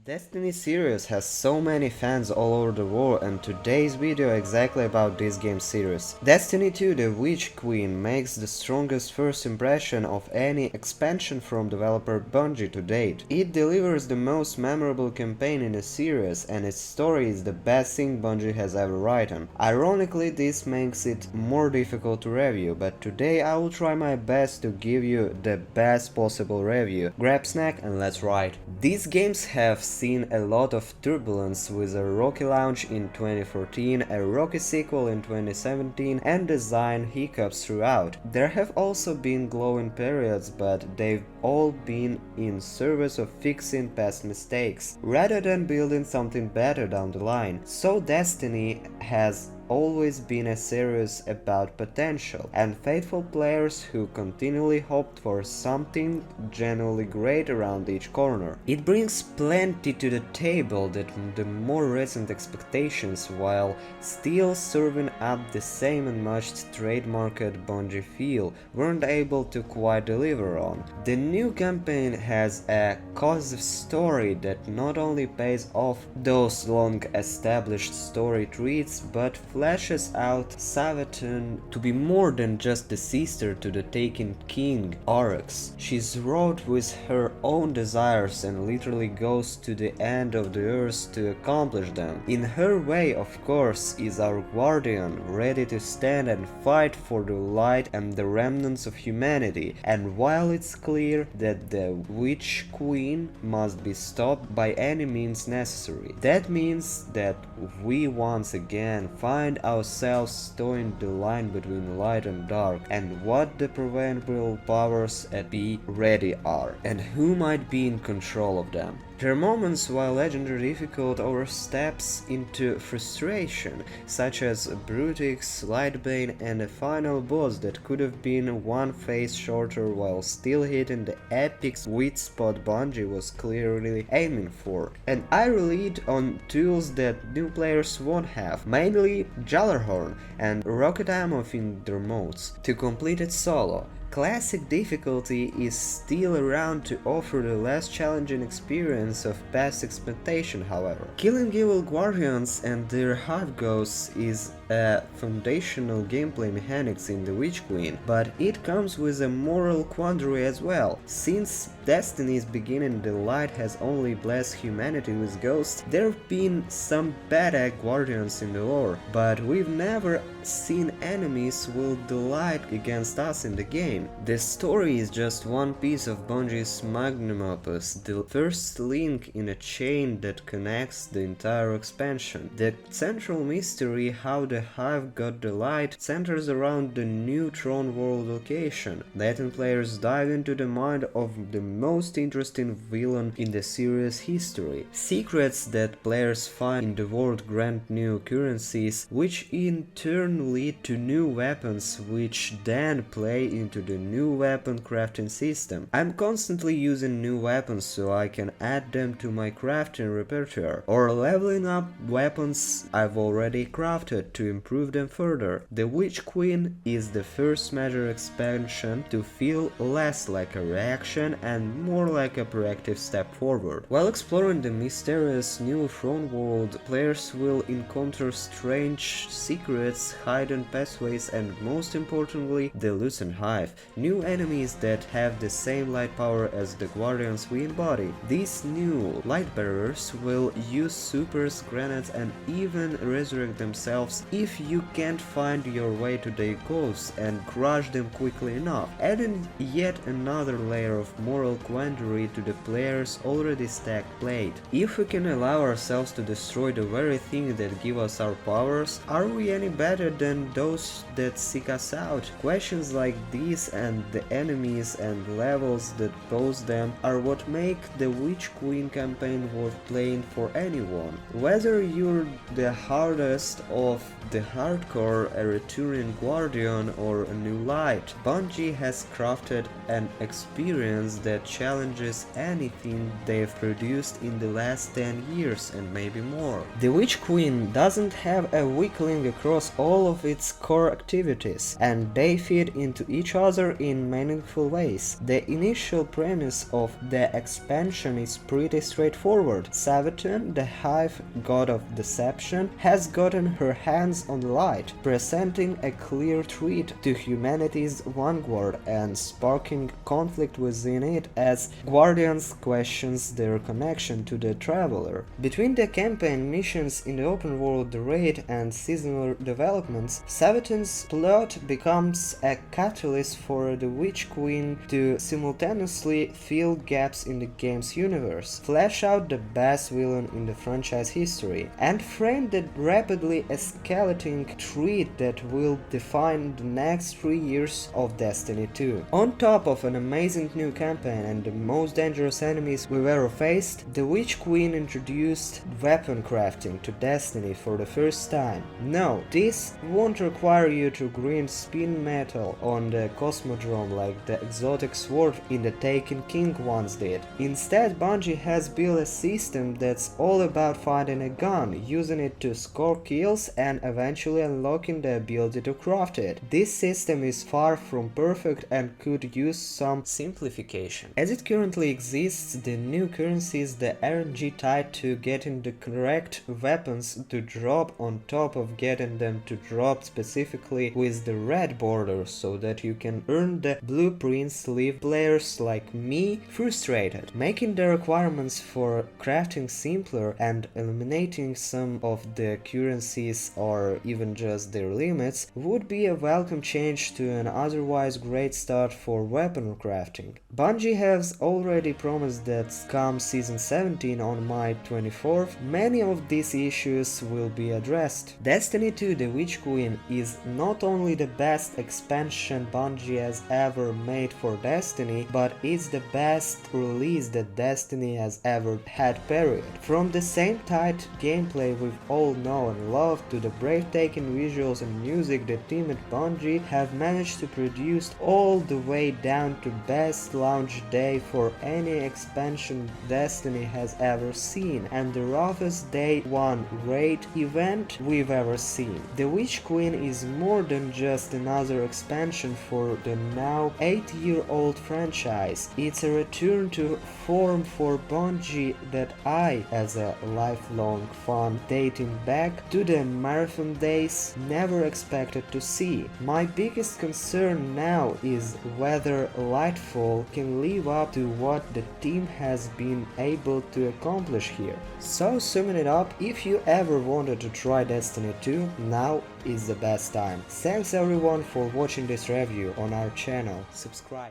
Destiny series has so many fans all over the world, and today's video exactly about this game series. Destiny 2 The Witch Queen makes the strongest first impression of any expansion from developer Bungie to date. It delivers the most memorable campaign in the series, and its story is the best thing Bungie has ever written. Ironically, this makes it more difficult to review, but today I will try my best to give you the best possible review. Grab snack and let's ride. These games have seen a lot of turbulence, with a rocky launch in 2014, a rocky sequel in 2017, and design hiccups throughout. There have also been glowing periods, but they've all been in service of fixing past mistakes, rather than building something better down the line. So Destiny has always been a series about potential and faithful players who continually hoped for something genuinely great around each corner. It brings plenty to the table that the more recent expectations, while still serving up the same unmatched trademarked Bungie feel, weren't able to quite deliver on. The new campaign has a cohesive story that not only pays off those long established story treats, but flashes out Savathun to be more than just the sister to the Taken King, Oryx. She's wrought with her own desires and literally goes to the end of the earth to accomplish them. In her way, of course, is our guardian, ready to stand and fight for the light and the remnants of humanity. And while it's clear that the Witch Queen must be stopped by any means necessary, that means that we once again find ourselves towing the line between light and dark, and what the preventable powers at be ready are, and who might be in control of them. There are moments while legendary difficult oversteps into frustration, such as Brutix, Lightbane, and a final boss that could have been one phase shorter while still hitting the epic sweet spot Bungie was clearly aiming for. And I relied on tools that new players won't have, mainly Jallarhorn and Rocket Ammo in their modes, to complete it solo. Classic difficulty is still around to offer the less challenging experience of past expectation, however. Killing evil guardians and their hive ghosts is a foundational gameplay mechanics in The Witch Queen, but it comes with a moral quandary as well. Since Destiny's beginning, the light has only blessed humanity with ghosts, there have been some bad guardians in the lore, but we've never seen enemies wield the light against us in the game. The story is just one piece of Bungie's magnum opus, the first link in a chain that connects the entire expansion. The central mystery, how the Hive got the light, centers around the new Throne World location, letting players dive into the mind of the most interesting villain in the series history. Secrets that players find in the world grant new currencies, which in turn lead to new weapons, which then play into the new weapon crafting system. I'm constantly using new weapons so I can add them to my crafting repertoire, or leveling up weapons I've already crafted to improve them further. The Witch Queen is the first major expansion to feel less like a reaction and more like a proactive step forward. While exploring the mysterious new Throne World, players will encounter strange secrets, hidden pathways, and most importantly, the Lucent Hive, new enemies that have the same light power as the guardians we embody. These new light bearers will use supers, grenades, and even resurrect themselves if you can't find your way to their goals and crush them quickly enough, adding yet another layer of moral quandary to the player's already stacked plate. If we can allow ourselves to destroy the very thing that give us our powers, are we any better than those that seek us out? Questions like these and the enemies and levels that pose them are what make the Witch Queen campaign worth playing for anyone. Whether you're the hardest of the hardcore, a returning guardian, or a new light, Bungie has crafted an experience that challenges anything they've produced in the last 10 years and maybe more. The Witch Queen doesn't have a weak link across all of its core activities, and they feed into each other other in meaningful ways. The initial premise of the expansion is pretty straightforward. Sabaton, the hive god of deception, has gotten her hands on light, presenting a clear threat to humanity's vanguard and sparking conflict within it as Guardians questions their connection to the Traveler. Between the campaign missions in the open world, the raid, and seasonal developments, Sabaton's plot becomes a catalyst for the Witch Queen to simultaneously fill gaps in the game's universe, flesh out the best villain in the franchise history, and frame the rapidly escalating threat that will define the next 3 years of Destiny 2. On top of an amazing new campaign and the most dangerous enemies we've ever faced, the Witch Queen introduced weapon crafting to Destiny for the first time. No, this won't require you to grind spin metal on the Cosmodrome like the exotic sword in the Taken King once did. Instead, Bungie has built a system that's all about finding a gun, using it to score kills, and eventually unlocking the ability to craft it. This system is far from perfect and could use some simplification. As it currently exists, the new currency is the RNG tied to getting the correct weapons to drop on top of getting them to drop specifically with the red border, so that you can earn the blueprints leave players like me frustrated. Making the requirements for crafting simpler and eliminating some of the currencies or even just their limits would be a welcome change to an otherwise great start for weapon crafting. Bungie has already promised that come Season 17 on May 24th, many of these issues will be addressed. Destiny 2 The Witch Queen is not only the best expansion Bungie has ever made for Destiny, but it's the best release that Destiny has ever had, period. From the same tight gameplay we've all known and loved to the breathtaking visuals and music the team at Bungie have managed to produce all the way down to best launch day for any expansion Destiny has ever seen and the roughest day one raid event we've ever seen. The Witch Queen is more than just another expansion for the now 8-year-old franchise. It's a return to form for Bungie that I, as a lifelong fan dating back to the marathon days, never expected to see. My biggest concern now is whether Lightfall can live up to what the team has been able to accomplish here. So summing it up, if you ever wanted to try Destiny 2, now is the best time. Thanks everyone for watching this review on our channel. Subscribe.